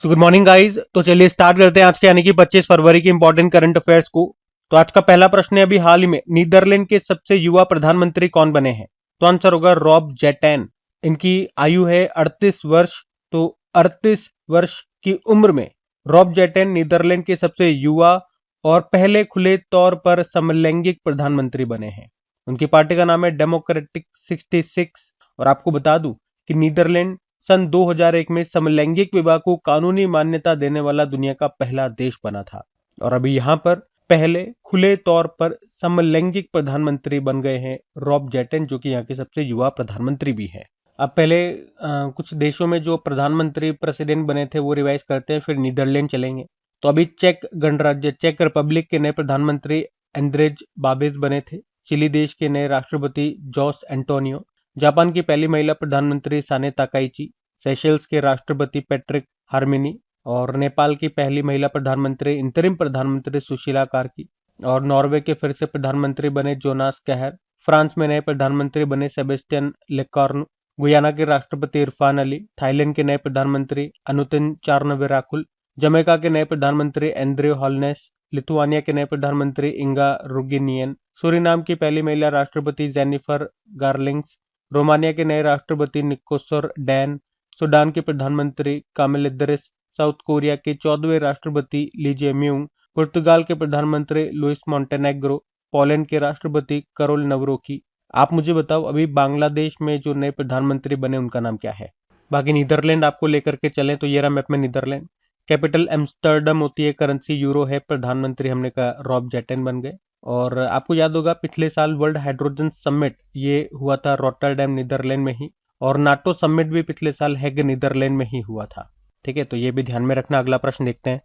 So good morning guys. तो चलिए start करते हैं आज के यानी कि 25 फरवरी के इंपॉर्टेंट करंट अफेयर्स को। तो आज का पहला प्रश्न है, अभी हाल ही में नीदरलैंड के सबसे युवा प्रधानमंत्री कौन बने हैं? तो आंसर होगा रॉब जेटैन। इनकी आयु है 38 वर्ष। तो 38 वर्ष की उम्र में रॉब जेटैन नीदरलैंड के सबसे युवा और पहले खुले तौर पर समलैंगिक प्रधानमंत्री बने हैं। उनकी पार्टी का नाम है डेमोक्रेटिक 66। और आपको बता दूं कि नीदरलैंड सन 2001 में समलैंगिक विवाह को कानूनी मान्यता देने वाला दुनिया का पहला देश बना था। और अभी यहाँ पर पहले खुले तौर पर समलैंगिक प्रधानमंत्री बन गए हैं रॉब जेटन, जो कि यहाँ के सबसे युवा प्रधानमंत्री भी है। अब पहले कुछ देशों में जो प्रधानमंत्री प्रेसिडेंट बने थे वो रिवाइज करते हैं, फिर नीदरलैंड चलेंगे। तो अभी चेक गणराज्य चेक रिपब्लिक के नए प्रधानमंत्री एंड्रेज बाबेज बने थे। चिली देश के नए राष्ट्रपति जोस एंटोनियो। जापान की पहली महिला प्रधानमंत्री साने ताकाइची। सेशल्स के राष्ट्रपति पैट्रिक हार्मिनी। और नेपाल की पहली महिला प्रधानमंत्री इंतरिम प्रधानमंत्री सुशीला कार्की। और नॉर्वे के फिर से प्रधानमंत्री बने जोनास कहर। फ्रांस में नए प्रधानमंत्री बने सेबेस्टियन लेकॉर्न। गुयाना के राष्ट्रपति इरफान अली। थाईलैंड के नए प्रधानमंत्री अनुतिन चारनविराकुल। जमैका के नए प्रधानमंत्री एंड्रयू हॉलनेस। लिथुआनिया के नए प्रधानमंत्री इंगा रुगिनियन। सूरीनाम की पहली महिला राष्ट्रपति जेनिफर गार्लिंग्स। रोमानिया के नए राष्ट्रपति निकोसर डैन। सूडान के प्रधानमंत्री कामिल इद्रिस। साउथ कोरिया के 14वें राष्ट्रपति ली जेम्यूंग। पुर्तगाल के प्रधानमंत्री लुइस मोंटेनेग्रो। पोलैंड के राष्ट्रपति करोल नवरोकी। आप मुझे बताओ, अभी बांग्लादेश में जो नए प्रधानमंत्री बने उनका नाम क्या है? बाकी नीदरलैंड आपको लेकर के चले तो ये रहा मैप में नीदरलैंड। कैपिटल एम्स्टर्डम होती है, करेंसी यूरो है, प्रधानमंत्री हमने कहा रॉब जेटन बन गए। और आपको याद होगा पिछले साल वर्ल्ड हाइड्रोजन समिट ये हुआ था रॉटरडैम नीदरलैंड में ही। और नाटो समिट भी पिछले साल हेग नीदरलैंड में ही हुआ था। ठीक है, तो ये भी ध्यान में रखना। अगला प्रश्न देखते हैं।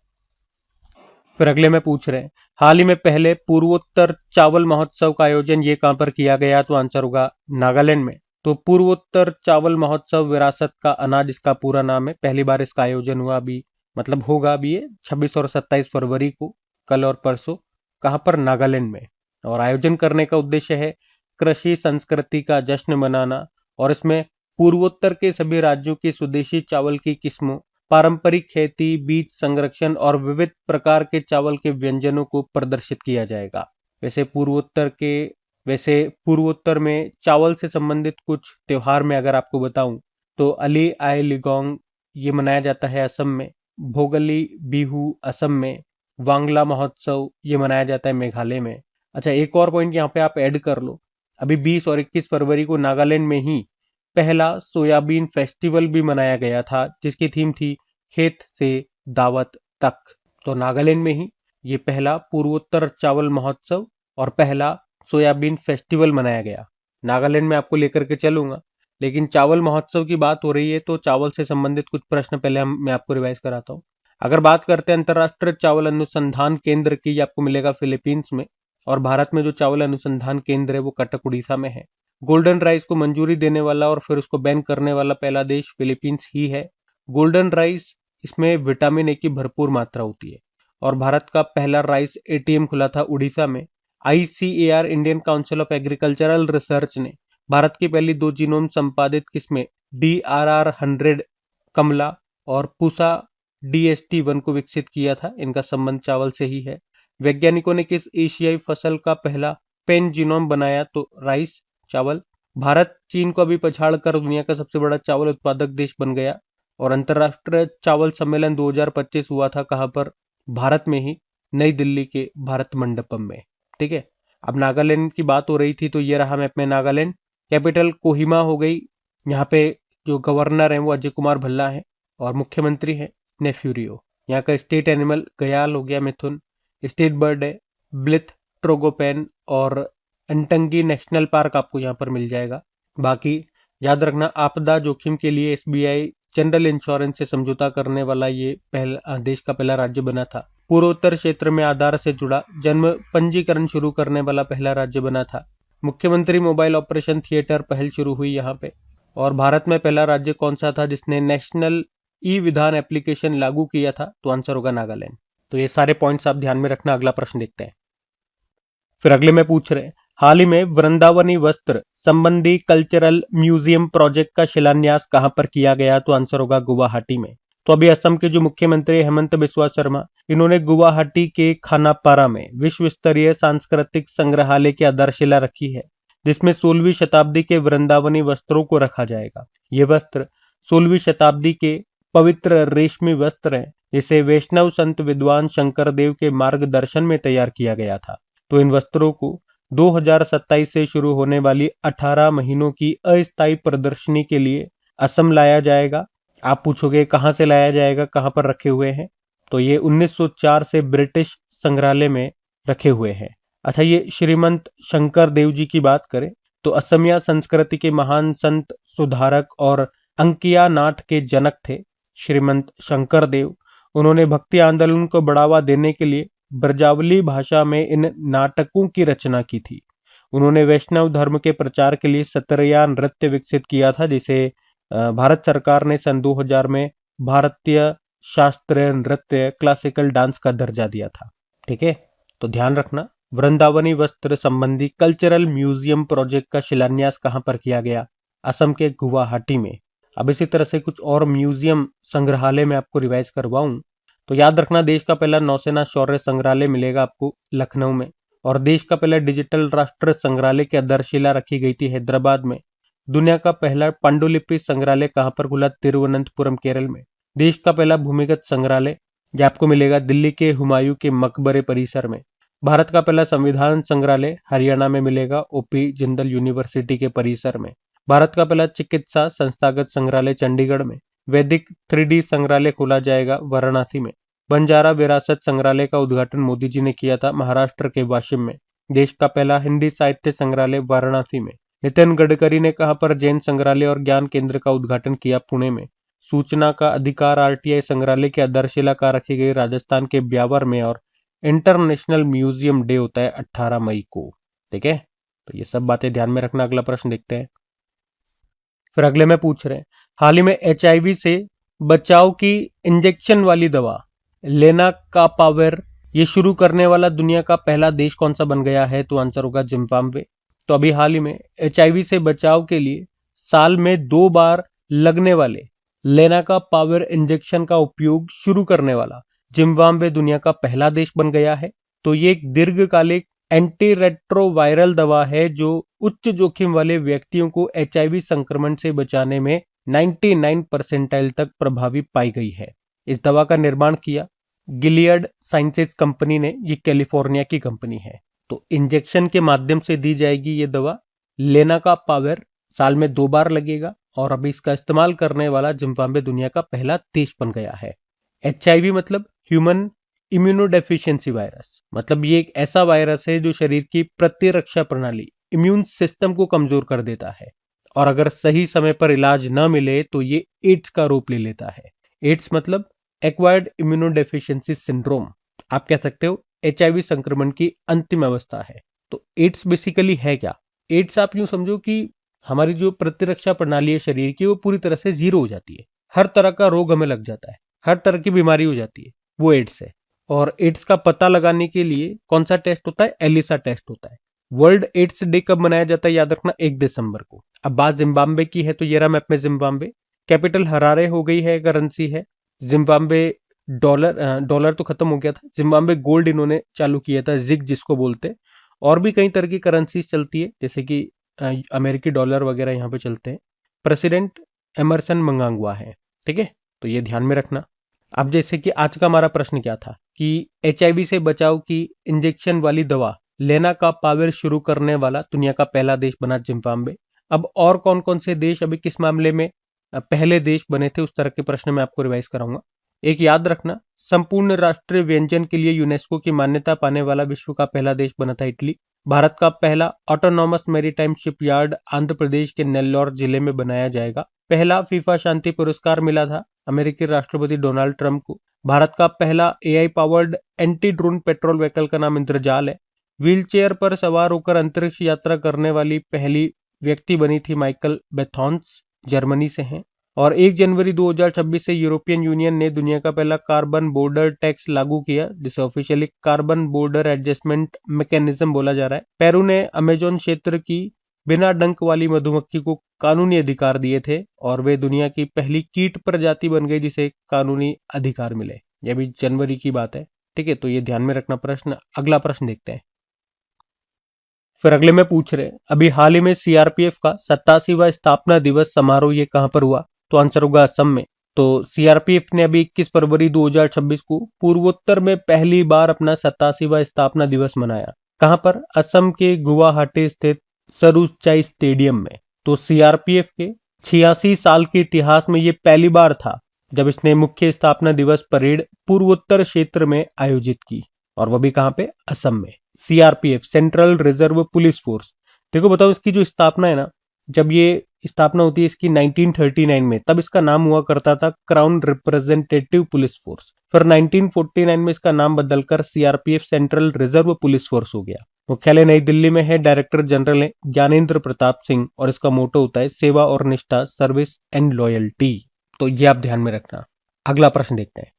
फिर अगले में पूछ रहे हैं, हाल ही में पहले पूर्वोत्तर चावल महोत्सव का आयोजन ये कहां पर किया गया? तो आंसर होगा नागालैंड में। तो पूर्वोत्तर चावल महोत्सव विरासत का अनाज इसका पूरा नाम है। पहली बार इसका आयोजन हुआ अभी, मतलब होगा अभी ये 26 और 27 फरवरी को, कल और परसों। कहां पर? नागालैंड में। और आयोजन करने का उद्देश्य है कृषि संस्कृति का जश्न मनाना। और इसमें पूर्वोत्तर के सभी राज्यों की स्वदेशी चावल की किस्मों, पारंपरिक खेती, बीज संरक्षण और विविध प्रकार के चावल के व्यंजनों को प्रदर्शित किया जाएगा। वैसे पूर्वोत्तर में चावल से संबंधित कुछ त्योहार में अगर आपको बताऊं तो अली आई लिगोंग ये मनाया जाता है असम में। भोगली बिहू असम में। वांगला महोत्सव ये मनाया जाता है मेघालय में। अच्छा, एक और पॉइंट यहाँ पे आप ऐड कर लो, अभी 20 और 21 फरवरी को नागालैंड में ही पहला सोयाबीन फेस्टिवल भी मनाया गया था, जिसकी थीम थी खेत से दावत तक। तो नागालैंड में ही ये पहला पूर्वोत्तर चावल महोत्सव और पहला सोयाबीन फेस्टिवल मनाया गया। नागालैंड में आपको लेकर के चलूंगा, लेकिन चावल महोत्सव की बात हो रही है तो चावल से संबंधित कुछ प्रश्न पहले मैं आपको रिवाइज कराता हूँ। अगर बात करते हैं अंतर्राष्ट्रीय चावल अनुसंधान केंद्र की, आपको मिलेगा फिलीपींस में। और भारत में जो चावल अनुसंधान केंद्र है वो कटक उड़ीसा में है। गोल्डन राइस को मंजूरी देने वाला और फिर उसको बैन करने वाला पहला देश फिलीपींस ही है। गोल्डन राइस, इसमें विटामिन ए की भरपूर मात्रा होती है। और भारत का पहला राइस एटीएम खुला था उड़ीसा में। ICAR Indian council of agricultural research ने भारत की पहली 2 जीनोम संपादित किस्में DRR100 कमला और पूसा DST1 को विकसित किया था। इनका संबंध चावल से ही है। वैज्ञानिकों ने किस एशियाई फसल का पहला पेन जीनोम बनाया? तो राइस, चावल। भारत चीन को अभी पछाड़ कर दुनिया का सबसे बड़ा चावल उत्पादक देश बन गया। और अंतर्राष्ट्रीय चावल सम्मेलन 2025 हुआ था कहां पर? भारत में ही, नई दिल्ली के भारत मंडपम में। ठीक है, अब नागालैंड की बात हो रही थी तो ये रहा मैप में नागालैंड। कैपिटल कोहिमा हो गई। यहाँ पे जो गवर्नर है वो अजय कुमार भल्ला है और मुख्यमंत्री है नेफ्यूरियो। यहाँ का स्टेट एनिमल गयाल हो गया, मिथुन। स्टेट बर्ड है ब्लिथ ट्रोगोपेन। और अंटंगी नेशनल पार्क आपको यहाँ पर मिल जाएगा। बाकी याद रखना, आपदा जोखिम के लिए SBI जनरल इंश्योरेंस से समझौता करने वाला ये पहला देश का पहला राज्य बना था। पूर्वोत्तर क्षेत्र में आधार से जुड़ा जन्म पंजीकरण शुरू करने वाला पहला राज्य बना था। मुख्यमंत्री मोबाइल ऑपरेशन थिएटर पहल शुरू हुई यहाँ पे। और भारत में पहला राज्य कौन सा था जिसने नेशनल ई विधान एप्लीकेशन लागू किया था? तो आंसर होगा नागालैंड। तो ये सारे पॉइंट्स आप ध्यान में रखना। अगला प्रश्न देखते हैं। फिर अगले में पूछ रहे हैं, हाल ही में वृंदावनी वस्त्र संबंधी कल्चरल म्यूजियम प्रोजेक्ट का शिलान्यास कहां पर किया गया? तो आंसर होगा गुवाहाटी में। तो अभी असम के जो मुख्यमंत्री हेमंत बिस्वा शर्मा, इन्होंने गुवाहाटी के खानापारा में विश्व स्तरीय सांस्कृतिक संग्रहालय की आधारशिला रखी है, जिसमें 16वीं शताब्दी के वृंदावनी वस्त्रों को रखा जाएगा। ये वस्त्र 16वीं शताब्दी के पवित्र रेशमी वस्त्र हैं, जिसे वैष्णव संत विद्वान शंकर देव के मार्गदर्शन में तैयार किया गया था। तो इन वस्त्रों को 2027 से शुरू होने वाली 18 महीनों की अस्थायी प्रदर्शनी के लिए असम लाया जाएगा। आप पूछोगे कहाँ से लाया जाएगा, कहाँ पर रखे हुए हैं? तो ये 1904 से ब्रिटिश संग्रहालय में रखे हुए हैं। अच्छा, ये श्रीमंत शंकर देव जी की बात करें तो असमिया संस्कृति के महान संत, सुधारक और अंकिया नाट के जनक थे श्रीमंत शंकर देव। उन्होंने भक्ति आंदोलन को बढ़ावा देने के लिए ब्रजावली भाषा में इन नाटकों की रचना की थी। उन्होंने वैष्णव धर्म के प्रचार के लिए सतरैया नृत्य विकसित किया था, जिसे भारत सरकार ने सन 2000 में भारतीय शास्त्रीय नृत्य क्लासिकल डांस का दर्जा दिया था। ठीक है, तो ध्यान रखना, वृंदावनी वस्त्र संबंधी कल्चरल म्यूजियम प्रोजेक्ट का शिलान्यास कहां पर किया गया? असम के गुवाहाटी में। अब इसी तरह से कुछ और म्यूजियम संग्रहालय में आपको रिवाइज करवाऊं तो याद रखना, देश का पहला नौसेना शौर्य संग्रहालय मिलेगा आपको लखनऊ में, और देश का पहला डिजिटल राष्ट्र संग्रहालय की आधारशिला रखी गई थी हैदराबाद में। दुनिया का पहला पांडुलिपि संग्रहालय कहां पर खुला? तिरुवनंतपुरम केरल में। देश का पहला भूमिगत संग्रहालय यह आपको मिलेगा दिल्ली के हुमायूं के मकबरे परिसर में। भारत का पहला संविधान संग्रहालय हरियाणा में मिलेगा, ओपी जिंदल यूनिवर्सिटी के परिसर में। भारत का पहला चिकित्सा संस्थागत संग्रहालय चंडीगढ़ में। वैदिक 3D संग्रहालय खोला जाएगा वाराणसी में। बंजारा विरासत संग्रहालय का उद्घाटन मोदी जी ने किया था महाराष्ट्र के वाशिम में। देश का पहला हिंदी साहित्य संग्रहालय वाराणसी में। नितिन गडकरी ने कहां पर जैन संग्रहालय और ज्ञान केंद्र का उद्घाटन किया? पुणे में। सूचना का अधिकार RTI संग्रहालय की आधारशिला कहाँ रखी गई? राजस्थान के ब्यावर में। और इंटरनेशनल म्यूजियम डे होता है 18 मई को। ठीक है, तो ये सब बातें ध्यान में रखना। अगला प्रश्न देखते हैं। फिर अगले में पूछ रहे हैं, हाल ही में HIV से बचाव की इंजेक्शन वाली दवा लेनाकापाविर ये शुरू करने वाला दुनिया का पहला देश कौन सा बन गया है? तो आंसर होगा जिम्बाब्वे। तो अभी हाल ही में HIV से बचाव के लिए साल में 2 बार लगने वाले लेनाकापाविर इंजेक्शन का उपयोग शुरू करने वाला जिम्बाब्वे दुनिया का पहला देश बन गया है। तो ये एक दीर्घकालिक एंटी रेट्रोवायरल दवा है जो उच्च जोखिम वाले व्यक्तियों को HIV संक्रमण से बचाने में 99 परसेंटाइल तक प्रभावी पाई गई है। इस दवा का निर्माण किया गिलियड साइंसेज कंपनी ने, ये कैलिफोर्निया की कंपनी है। तो इंजेक्शन के माध्यम से दी जाएगी ये दवा लेनाकापाविर, साल में 2 बार लगेगा, और अभी इसका इस्तेमाल करने वाला जिम्बाब्वे दुनिया का पहला देश बन गया है। HIV मतलब ह्यूमन इम्यूनोडेफिशिएंसी वायरस, मतलब ये एक ऐसा वायरस है जो शरीर की प्रतिरक्षा प्रणाली इम्यून सिस्टम को कमजोर कर देता है, और अगर सही समय पर इलाज न मिले तो ये एड्स का रूप ले लेता है। एड्स मतलब एक्वायर्ड इम्यूनोडेफिशिएंसी सिंड्रोम, आप कह सकते हो HIV संक्रमण की अंतिम अवस्था है। तो एड्स बेसिकली है क्या? एड्स आप यूं समझो कि हमारी जो प्रतिरक्षा प्रणाली है शरीर की, वो पूरी तरह से जीरो हो जाती है। हर तरह का रोग हमें लग जाता है, हर तरह की बीमारी हो जाती है, वो एड्स है। और एड्स का पता लगाने के लिए कौन सा टेस्ट होता है? एलिसा टेस्ट होता है। वर्ल्ड एड्स डे कब मनाया जाता है? याद रखना 1 दिसंबर को। अब बात जिम्बाब्वे की है तो ये रहा मैप में जिम्बाब्वे। कैपिटल हरारे हो गई है, करेंसी है जिम्बाब्वे डॉलर तो खत्म हो गया था। जिम्बाब्वे गोल्ड इन्होंने चालू किया था, जिग जिसको बोलते हैं। और भी कई तरह की करेंसीज चलती है, जैसे कि अमेरिकी डॉलर वगैरह यहाँ पे चलते हैं। प्रेसिडेंट एमरसन मंगांगवा है। ठीक है, तो ये ध्यान में रखना। अब जैसे कि आज का हमारा प्रश्न क्या था कि HIV से बचाव की इंजेक्शन वाली दवा लेनाकापाविर शुरू करने वाला दुनिया का पहला देश बना जिम्बाब्वे। अब और कौन कौन से देश अभी किस मामले में पहले देश बने थे, उस तरह के प्रश्न मैं आपको रिवाइज कराऊंगा। एक याद रखना, संपूर्ण राष्ट्रीय व्यंजन के लिए यूनेस्को की मान्यता पाने वाला विश्व का पहला देश बना था इटली। भारत का पहला autonomous maritime shipyard Andhra Pradesh के नेल्लौर जिले में बनाया जाएगा। पहला फीफा शांति पुरस्कार मिला था अमेरिकी राष्ट्रपति डोनाल्ड ट्रंप को। भारत का पहला AI powered anti drone petrol vehicle का नाम इंद्रजाल है। व्हीलचेयर पर सवार होकर अंतरिक्ष यात्रा करने वाली पहली व्यक्ति बनी थी माइकल बेथॉन्स, जर्मनी से हैं। और 1 जनवरी 2026 से यूरोपियन यूनियन ने दुनिया का पहला कार्बन बॉर्डर टैक्स लागू किया, जिसे officially carbon border adjustment mechanism बोला जा रहा है। पेरू ने अमेजोन क्षेत्र की बिना डंक वाली मधुमक्खी को कानूनी अधिकार दिए थे और वे दुनिया की पहली कीट प्रजाति बन गई जिसे कानूनी अधिकार मिले। यह भी जनवरी की बात है। ठीक है, तो ये ध्यान में रखना प्रश्न। अगला प्रश्न देखते हैं। फिर अगले में पूछ रहे हैं, अभी हाल ही में सीआरपीएफ का 87वां स्थापना दिवस समारोह ये कहां पर हुआ? तो आंसर होगा असम में। तो सीआरपीएफ ने अभी 21 फरवरी 2026 को पूर्वोत्तर में पहली बार अपना 87वां स्थापना दिवस मनाया। कहां पर? असम के गुवाहाटी स्थित सरुचाई स्टेडियम में। तो सीआरपीएफ के 86 साल के इतिहास में ये पहली बार था जब इसने मुख्य स्थापना दिवस परेड पूर्वोत्तर क्षेत्र में आयोजित की, और वह भी कहां पे? असम में। CRPF, central reserve police force. देखो बताओ, इसकी जो स्थापना है ना, जब ये स्थापना होती है इसकी 1939 में, तब इसका नाम हुआ करता था क्राउन रिप्रेजेंटेटिव पुलिस फोर्स। फिर 1949 में इसका नाम बदलकर CRPF central reserve police force हो गया। मुख्यालय नई दिल्ली में है। डायरेक्टर जनरल है ज्ञानेंद्र प्रताप सिंह और इसका मोटो होता है सेवा और निष्ठा, सर्विस एंड लॉयल्टी। तो ये आप ध्यान में रखना। अगला प्रश्न देखते हैं।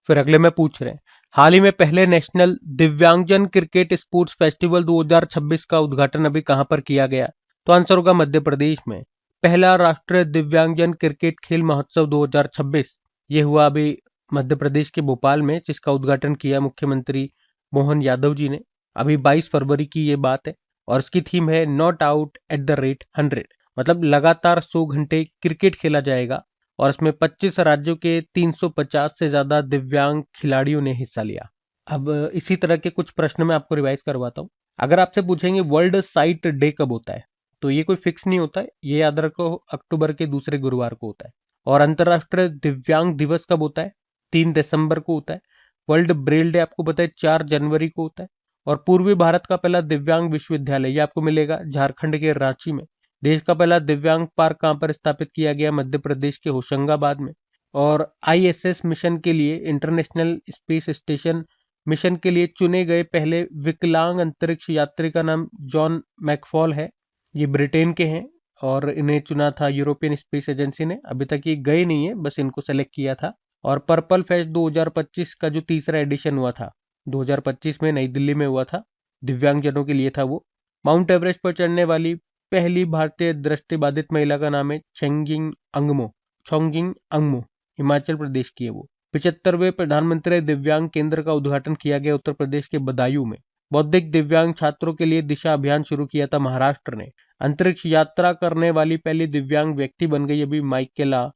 फिर अगले में पूछ रहे हैं, हाल ही में पहले नेशनल दिव्यांगजन क्रिकेट स्पोर्ट्स फेस्टिवल 2026 का उद्घाटन अभी कहां पर किया गया? तो आंसर होगा मध्य प्रदेश में। पहला राष्ट्रीय दिव्यांगजन क्रिकेट खेल महोत्सव 2026 ये हुआ अभी मध्य प्रदेश के भोपाल में, जिसका उद्घाटन किया मुख्यमंत्री मोहन यादव जी ने। अभी 22 फरवरी की ये बात है और इसकी थीम है not out at the rate 100, मतलब लगातार 100 घंटे क्रिकेट खेला जाएगा। और इसमें 25 राज्यों के 350 से ज्यादा दिव्यांग खिलाड़ियों ने हिस्सा लिया। अब इसी तरह के कुछ प्रश्न मैं आपको रिवाइज करवाता हूँ। अगर आपसे पूछेंगे वर्ल्ड साइट डे कब होता है, तो ये कोई फिक्स नहीं होता है, ये याद रखो अक्टूबर के दूसरे गुरुवार को होता है। और अंतर्राष्ट्रीय दिव्यांग दिवस कब होता है? 3 दिसंबर को होता है। वर्ल्ड ब्रेल डे आपको पता है 4 जनवरी को होता है। और पूर्वी भारत का पहला दिव्यांग विश्वविद्यालय ये आपको मिलेगा झारखंड के रांची में। देश का पहला दिव्यांग पार्क कहां पर स्थापित किया गया? मध्य प्रदेश के होशंगाबाद में। और आईएसएस मिशन के लिए, इंटरनेशनल स्पेस स्टेशन मिशन के लिए चुने गए पहले विकलांग अंतरिक्ष यात्री का नाम जॉन मैकफॉल है। ये ब्रिटेन के हैं और इन्हें चुना था यूरोपियन स्पेस एजेंसी ने। अभी तक ये गए नहीं है, बस इनको सेलेक्ट किया था। और पर्पल फेस्ट 2025 का जो तीसरा एडिशन हुआ था 2025 में नई दिल्ली में हुआ था, दिव्यांगजनों के लिए था वो। माउंट एवरेस्ट पर चढ़ने वाली पहली भारतीय दृष्टिबाधित महिला का नाम है छोंजिंग अंगमो, हिमाचल प्रदेश की है वो। 75वें प्रधानमंत्री दिव्यांग केंद्र का उद्घाटन किया गया उत्तर प्रदेश के बदायूं में। बौद्धिक दिव्यांग छात्रों के लिए दिशा अभियान शुरू किया था महाराष्ट्र ने। अंतरिक्ष यात्रा करने वाली पहली दिव्यांग व्यक्ति बन गई अभी माइकेला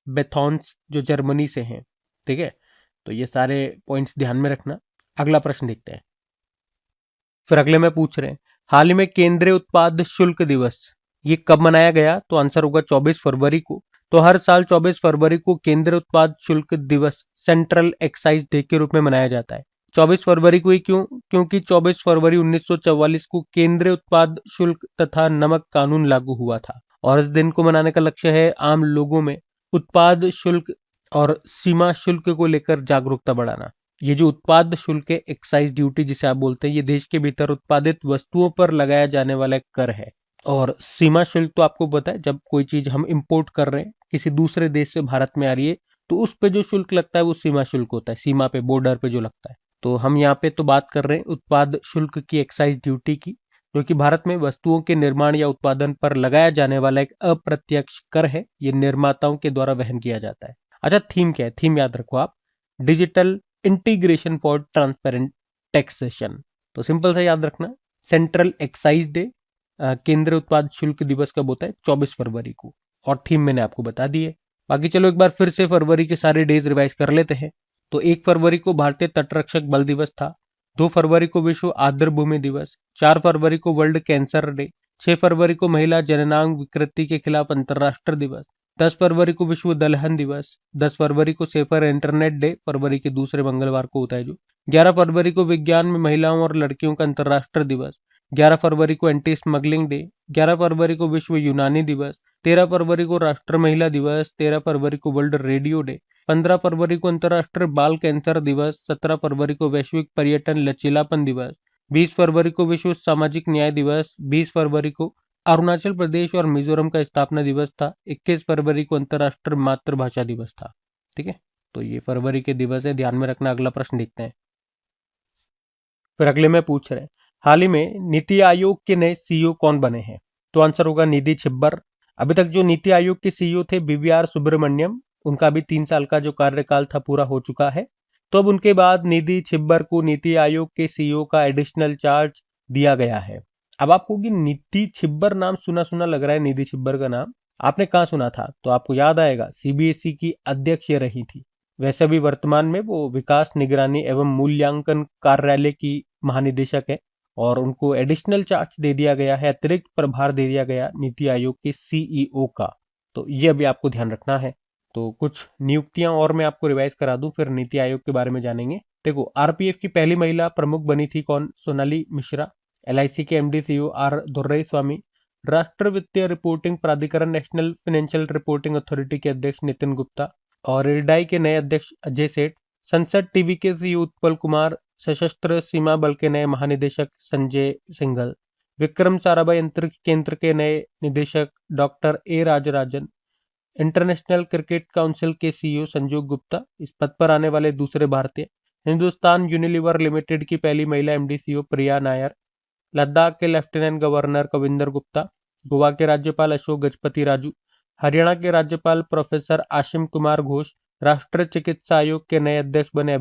बेथॉन्स, जो जर्मनी से हैं। ठीक है, तो ये सारे पॉइंट्स ध्यान में रखना। अगला प्रश्न देखते हैं। फिर अगले में पूछ रहे हैं, हाल ही में केंद्रीय उत्पाद शुल्क दिवस ये कब मनाया गया? तो आंसर होगा 24 फरवरी को। तो हर साल 24 फरवरी को केंद्रीय उत्पाद शुल्क दिवस, सेंट्रल एक्साइज डे के रूप में मनाया जाता है। 24 फरवरी को ही क्यों? क्योंकि 24 फरवरी 1944 को केंद्रीय उत्पाद शुल्क तथा नमक कानून लागू हुआ था। और इस दिन को मनाने का लक्ष्य है आम लोगों में उत्पाद शुल्क और सीमा शुल्क को लेकर जागरूकता बढ़ाना। ये जो उत्पाद शुल्क है, एक्साइज ड्यूटी जिसे आप बोलते हैं, ये देश के भीतर उत्पादित वस्तुओं पर लगाया जाने वाला एक कर है। और सीमा शुल्क तो आपको पता है, जब कोई चीज हम इंपोर्ट कर रहे हैं किसी दूसरे देश से भारत में आ रही है, तो उस पे जो शुल्क लगता है वो सीमा शुल्क होता है, सीमा पे, बॉर्डर पे जो लगता है। तो हम यहाँ पे तो बात कर रहे हैं उत्पाद शुल्क की, एक्साइज ड्यूटी की, जो कि भारत में वस्तुओं के निर्माण या उत्पादन पर लगाया जाने वाला एक अप्रत्यक्ष कर है। ये निर्माताओं के द्वारा वहन किया जाता है। अच्छा, थीम क्या है? थीम याद रखो आप, digital integration for transparent taxation. तो सिंपल सा याद रखना, सेंट्रल एक्साइज डे, केंद्रीय उत्पाद शुल्क दिवस कब होता है? 24 फरवरी को। और थीम मैंने आपको बता दी है। बाकी चलो एक बार फिर से फरवरी के सारे डेज रिवाइज कर लेते हैं। तो 1 फरवरी को भारतीय तटरक्षक बल दिवस था। 2 फरवरी को विश्व आर्द्र भूमि दिवस। 4 फरवरी को वर्ल्ड कैंसर डे। 6 फरवरी को महिला जननांग विकृति के खिलाफ अंतर्राष्ट्रीय दिवस। 10 फरवरी को विश्व दलहन दिवस। 10 फरवरी को सेफर इंटरनेट डे, फरवरी के दूसरे मंगलवार को होता है जो। 11 फरवरी को विज्ञान में महिलाओं और लड़कियों का अंतर्राष्ट्रीय दिवस। 11 फरवरी को एंटी स्मगलिंग डे। 11 फरवरी को विश्व यूनानी दिवस। 13 फरवरी को राष्ट्रीय महिला दिवस। 13 फरवरी को वर्ल्ड रेडियो डे। 15 फरवरी को अंतर्राष्ट्रीय बाल कैंसर दिवस। 17 फरवरी को वैश्विक पर्यटन लचीलापन दिवस। 20 फरवरी को विश्व सामाजिक न्याय दिवस। 20 फरवरी को अरुणाचल प्रदेश और मिजोरम का स्थापना दिवस था। 21 फरवरी को अंतर्राष्ट्रीय मातृभाषा दिवस था। ठीक है, तो ये फरवरी के दिवस है, ध्यान में रखना। अगला प्रश्न देखते हैं। फिर अगले में पूछ रहे हैं, हाल ही में नीति आयोग के नए सीईओ कौन बने हैं? तो आंसर होगा निधि छिब्बर। अभी तक जो नीति आयोग के सीईओ थे बीवीआर सुब्रमण्यम, उनका भी 3 साल का जो कार्यकाल था पूरा हो चुका है। तो अब उनके बाद निधि छिब्बर को नीति आयोग के सीईओ का एडिशनल चार्ज दिया गया है। अब आपको कि नीति छिब्बर नाम सुना सुना लग रहा है, निधि छिब्बर का नाम आपने कहाँ सुना था? तो आपको याद आएगा सीबीएसई की अध्यक्ष ये रही थी। वैसे भी वर्तमान में वो विकास निगरानी एवं मूल्यांकन कार्यालय की महानिदेशक है और उनको एडिशनल चार्ज दे दिया गया है, अतिरिक्त प्रभार दे दिया गया नीति आयोग के सीईओ का। तो ये अभी आपको ध्यान रखना है। तो कुछ नियुक्तियां और मैं आपको रिवाइज करा दूं, फिर नीति आयोग के बारे में जानेंगे। देखो, आरपीएफ की पहली महिला प्रमुख बनी थी कौन? सोनाली मिश्रा। एलआईसी के एमडी सीईओ आर दुर्रई स्वामी। राष्ट्र वित्तीय रिपोर्टिंग प्राधिकरण नेशनल फाइनेंशियल रिपोर्टिंग अथॉरिटी के अध्यक्ष नितिन गुप्ता और इरडाई के नए अध्यक्ष अजय सेठ। संसद टीवी के सीईओ उत्पल कुमार। सशस्त्र सीमा बल के नए महानिदेशक संजय सिंघल। विक्रम साराभाई अंतरिक्ष केंद्र के नए निदेशक doctor A Rajarajan. International cricket council के सीईओ संजू गुप्ता इस पद पर आने वाले दूसरे भारतीय। हिंदुस्तान यूनिलीवर लिमिटेड की पहली महिला एमडी सीईओ प्रिया नायर। लद्दाख के लेफ्टिनेंट गवर्नर कविंदर गुप्ता। गोवा के राज्यपाल अशोक गजपति राजू। हरियाणा के राज्यपाल प्रोफेसर आशिम कुमार घोष। राष्ट्रीय चिकित्सा आयोग के नए अध्यक्ष बने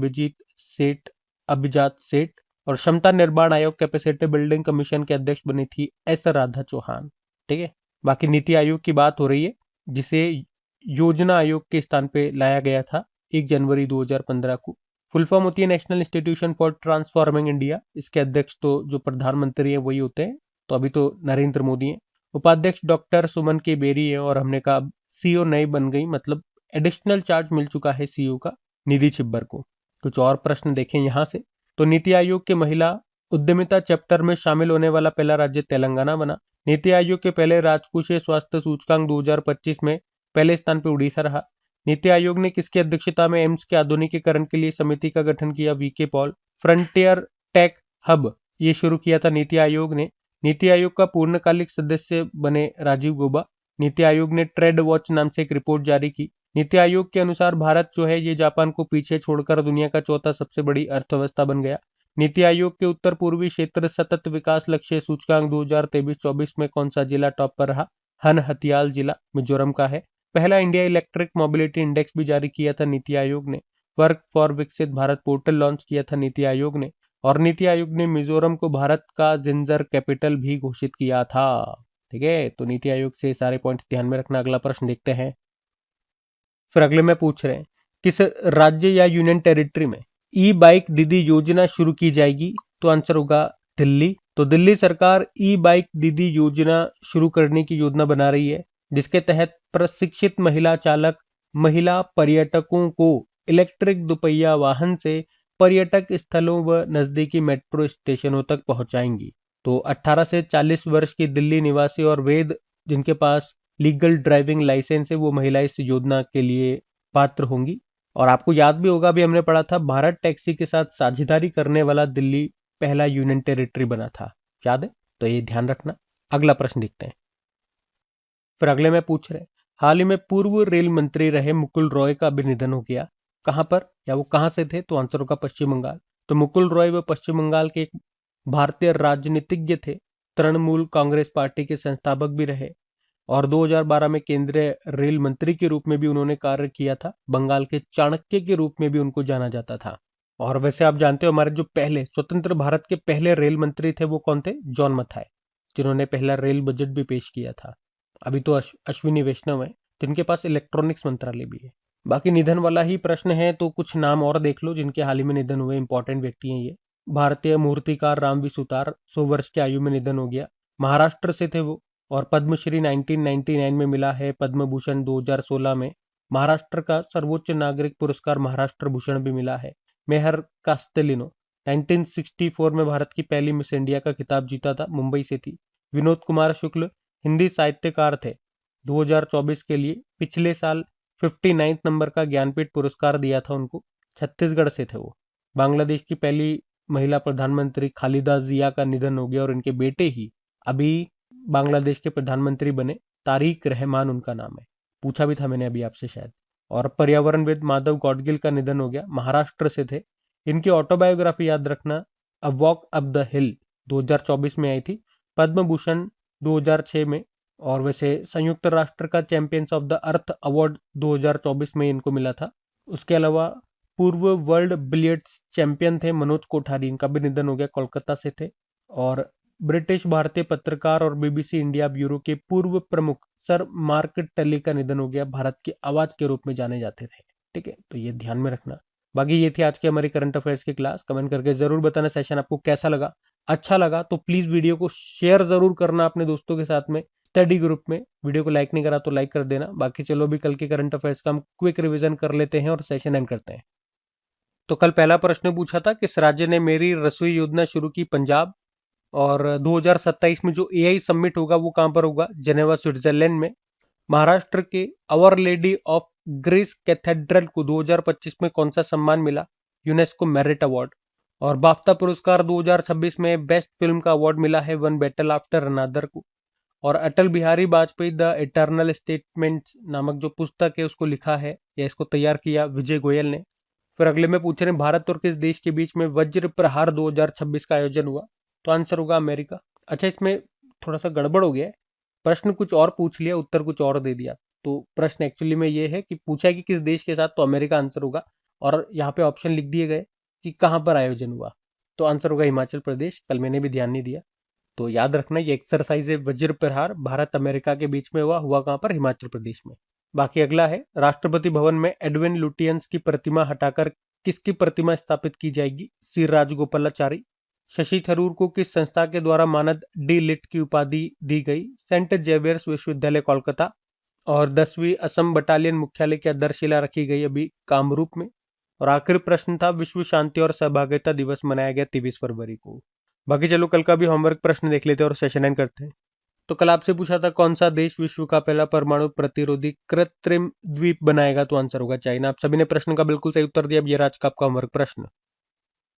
अभिजात सेठ और क्षमता निर्माण आयोग कैपेसिटी बिल्डिंग कमीशन के अध्यक्ष बनी थी एस राधा चौहान। ठीक है, बाकी नीति आयोग की बात हो रही है जिसे योजना आयोग के स्थान पे लाया गया था 1 जनवरी 2015 को। फुल फॉर्म होती है national institution for transforming India. इसके अध्यक्ष तो जो प्रधानमंत्री है वही होते हैं, तो अभी तो नरेंद्र मोदी है। उपाध्यक्ष डॉक्टर सुमन के बेरी है और हमने कहा सीईओ नई बन गई, मतलब एडिशनल चार्ज मिल चुका है सीईओ का निधि छिब्बर को। कुछ और प्रश्न देखें यहाँ से। तो नीति आयोग के महिला उद्यमिता चैप्टर में शामिल होने वाला पहला राज्य तेलंगाना बना। नीति आयोग के पहले राजकोषीय स्वास्थ्य सूचकांक 2025 में पहले स्थान पर उड़ीसा रहा। नीति आयोग ने किसकी अध्यक्षता में एम्स के आधुनिकीकरण के लिए समिति का गठन किया? VK Paul. Frontier tech hub ये शुरू किया था नीति आयोग ने। नीति आयोग का पूर्णकालिक सदस्य बने राजीव गौबा। नीति आयोग ने ट्रेड वॉच नाम से एक रिपोर्ट जारी की। नीति आयोग के अनुसार भारत जो है ये जापान को पीछे छोड़कर दुनिया का चौथा सबसे बड़ी अर्थव्यवस्था बन गया। नीति आयोग के उत्तर पूर्वी क्षेत्र सतत विकास लक्ष्य सूचकांक 2023-24 में कौन सा जिला टॉप पर रहा? हथियाल जिला मिजोरम का है। पहला इंडिया इलेक्ट्रिक मोबिलिटी इंडेक्स भी जारी किया था नीति आयोग ने। वर्क फॉर विकसित भारत पोर्टल लॉन्च किया था नीति आयोग ने। और नीति आयोग ने मिजोरम को भारत का जिंजर कैपिटल भी घोषित किया था। ठीक है, तो नीति आयोग से सारे पॉइंट्स ध्यान में रखना। अगला प्रश्न देखते हैं। फिर अगले में पूछ रहे हैं किस राज्य या यूनियन टेरिटरी में ई बाइक दीदी योजना शुरू की जाएगी? तो आंसर होगा दिल्ली। तो दिल्ली सरकार ई बाइक दीदी योजना शुरू करने की योजना बना रही है, जिसके तहत प्रशिक्षित महिला चालक महिला पर्यटकों को इलेक्ट्रिक दुपहिया वाहन से पर्यटक स्थलों व नजदीकी मेट्रो स्टेशनों तक पहुंचाएंगी। तो 18 से 40 वर्ष की दिल्ली निवासी और वैध जिनके पास लीगल ड्राइविंग लाइसेंस है वो महिलाएं इस योजना के लिए पात्र होंगी। और आपको याद भी होगा, अभी हमने पढ़ा था भारत टैक्सी के साथ साझेदारी करने वाला दिल्ली पहला यूनियन टेरिटरी बना था, याद है? तो ये ध्यान रखना। अगला प्रश्न देखते हैं। फिर अगले में पूछ रहे हाल ही में पूर्व रेल मंत्री रहे मुकुल रॉय का भी निधन हो गया। कहां पर या वो कहां से थे? तो आंसर होगा पश्चिम बंगाल। तो मुकुल रॉय व पश्चिम बंगाल के एक भारतीय राजनीतिज्ञ थे। तृणमूल कांग्रेस पार्टी के संस्थापक भी रहे और 2012 में केंद्रीय रेल मंत्री के रूप में भी उन्होंने कार्य किया था। बंगाल के चाणक्य के रूप में भी उनको जाना जाता था। और वैसे आप जानते हो हमारे जो पहले स्वतंत्र भारत के पहले रेल मंत्री थे वो कौन थे? जॉन मथाई, जिन्होंने पहला रेल बजट भी पेश किया था। अभी तो अश्विनी वैष्णव है जिनके पास इलेक्ट्रॉनिक्स मंत्रालय भी है। बाकी निधन वाला ही प्रश्न है, तो कुछ नाम और देख लो जिनके हाल ही में निधन हुए, इंपॉर्टेंट व्यक्ति हैं ये। भारतीय मूर्तिकार रामवी सुतार 100 वर्ष की आयु में निधन हो गया। महाराष्ट्र से थे वो और पद्मश्री 1999 में मिला है, पद्म भूषण 2016 में। महाराष्ट्र का सर्वोच्च नागरिक पुरस्कार महाराष्ट्र भूषण भी मिला है। मेहर कास्टेलिनो 1964 में भारत की पहली मिस इंडिया का खिताब जीता था, मुंबई से थी। विनोद कुमार शुक्ल हिंदी साहित्यकार थे। 2024 के लिए पिछले साल 59 नंबर का ज्ञानपीठ पुरस्कार दिया था उनको। छत्तीसगढ़ से थे वो। बांग्लादेश की पहली महिला प्रधानमंत्री खालिदा जिया का निधन हो गया और इनके बेटे ही अभी बांग्लादेश के प्रधानमंत्री बने। तारिक रहमान उनका नाम है, पूछा भी था मैंने अभी आपसे शायद। और पर्यावरणविद माधव गॉडगिल का निधन हो गया, महाराष्ट्र से थे। इनकी ऑटोबायोग्राफी याद रखना, अ वॉक अप द हिल, 2024 में आई थी, पद्म भूषण 2006 में, और वैसे संयुक्त राष्ट्र का champions of the earth award 2024 में इनको मिला था। उसके अलावा पूर्व वर्ल्ड बिलियर्ड्स चैंपियन थे मनोज कोठारी, इनका भी निधन हो गया, कोलकाता से थे। और ब्रिटिश भारतीय पत्रकार और बीबीसी इंडिया ब्यूरो के पूर्व प्रमुख सर मार्क टली का निधन हो गया, भारत की आवाज के रूप में जाने जाते थे। ठीक है, तो ये ध्यान में रखना। बाकी ये थी आज की हमारी करंट अफेयर्स की क्लास। कमेंट करके जरूर बताना सेशन आपको कैसा लगा। अच्छा लगा तो प्लीज वीडियो को शेयर जरूर करना अपने दोस्तों के साथ में, स्टडी ग्रुप में। वीडियो को लाइक नहीं करा तो लाइक कर देना। बाकी चलो अभी कल के करंट अफेयर्स का हम क्विक रिवीजन कर लेते हैं और सेशन एंड करते हैं। तो कल पहला प्रश्न पूछा था, किस राज्य ने मेरी रसोई योजना शुरू की? पंजाब। और 2027 में जो एआई समिट होगा वो कहां पर होगा? जेनेवा, स्विट्जरलैंड में। महाराष्ट्र के our lady of grace cathedral को 2025 में कौन सा सम्मान मिला? UNESCO merit award. और बाफ्ता पुरस्कार 2026 में बेस्ट फिल्म का अवार्ड मिला है वन बैटल आफ्टर अनदर को। और Atal Bihari Vajpayee the eternal statements नामक जो पुस्तक है उसको लिखा है या इसको तैयार किया विजय गोयल ने। फिर अगले में पूछ रहे हैं, भारत और किस देश के बीच में वज्र प्रहार 2026 का आयोजन हुआ? तो आंसर होगा अमेरिका। अच्छा, इसमें थोड़ा सा गड़बड़ हो गया है, प्रश्न कुछ और पूछ लिया, उत्तर कुछ और दे दिया। तो प्रश्न एक्चुअली में ये है कि पूछा है कि किस देश के साथ, तो अमेरिका आंसर होगा। और यहाँ पे ऑप्शन लिख दिए गए कि कहाँ पर आयोजन हुआ, तो आंसर होगा हिमाचल प्रदेश। कल मैंने भी ध्यान नहीं दिया, तो याद रखना ये एक्सरसाइज है वज्र प्रहार, भारत अमेरिका के बीच में हुआ कहाँ पर? हिमाचल प्रदेश में। बाकी अगला है, राष्ट्रपति भवन में एडविन लुटियंस की प्रतिमा हटाकर किसकी प्रतिमा स्थापित की जाएगी? सी राजगोपालाचारी। शशि थरूर को किस संस्था के द्वारा मानद डी लिट की उपाधि दी गई? सेंट जेवियर्स विश्वविद्यालय कोलकाता। और 10वीं असम बटालियन मुख्यालय की आधारशिला रखी गई अभी कामरूप में। और आखिरी प्रश्न था, विश्व शांति और सहभागिता दिवस मनाया गया 23 फरवरी को। बाकी चलो कल का भी होमवर्क प्रश्न देख लेते हैं और सेशन एंड करते हैं। तो कल आपसे पूछा था कौन सा देश विश्व का पहला परमाणु प्रतिरोधी कृत्रिम द्वीप बनाएगा? तो आंसर होगा चाइना। आप सभी ने प्रश्न का बिल्कुल सही उत्तर दिया। अब ये आज का आपका होमवर्क प्रश्न।